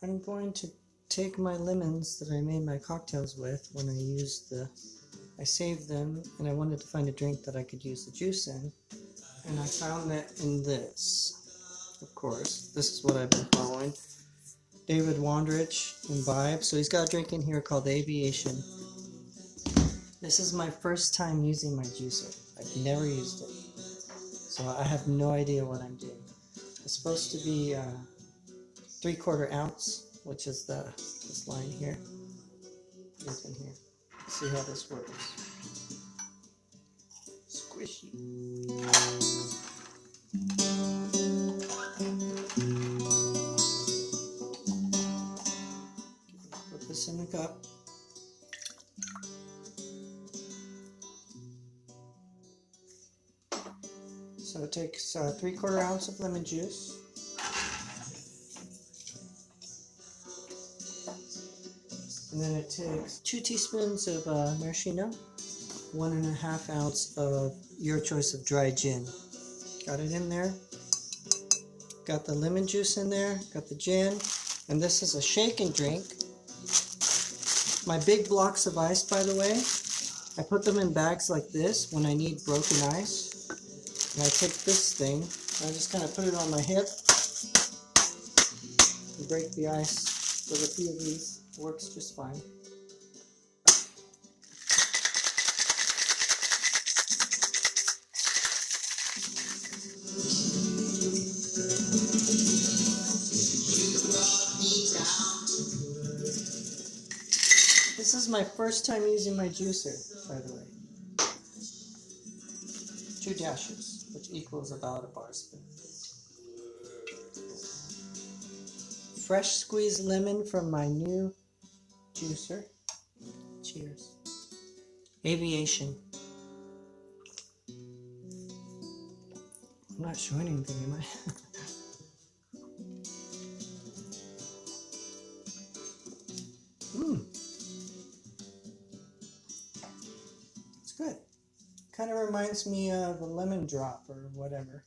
I'm going to take my lemons that I made my cocktails with when I saved them, and I wanted to find a drink that I could use the juice in, and I found that in this. Of course, this is what I've been following. David Wondrich, Imbibe. So he's got a drink in here called Aviation. This is my first time using my juicer. I've never used it, so I have no idea what I'm doing. It's supposed to be 3/4 ounce, which is this line here. Is in here. Let's see how this works. Squishy. Put this in the cup. So it takes 3/4 ounce of lemon juice. And then it takes 2 teaspoons of maraschino, 1.5 ounce of your choice of dry gin. Got it in there. Got the lemon juice in there. Got the gin. And this is a shake and drink. My big blocks of ice, by the way, I put them in bags like this when I need broken ice. And I take this thing, and I just kind of put it on my hip and break the ice with a few of these. It works just fine. This is my first time using my juicer, by the way. 2 dashes, which equals about a bar spoon. Fresh squeezed lemon from my new juicer. Cheers. Aviation. I'm not showing anything, am I? It's good. Kind of reminds me of a lemon drop or whatever.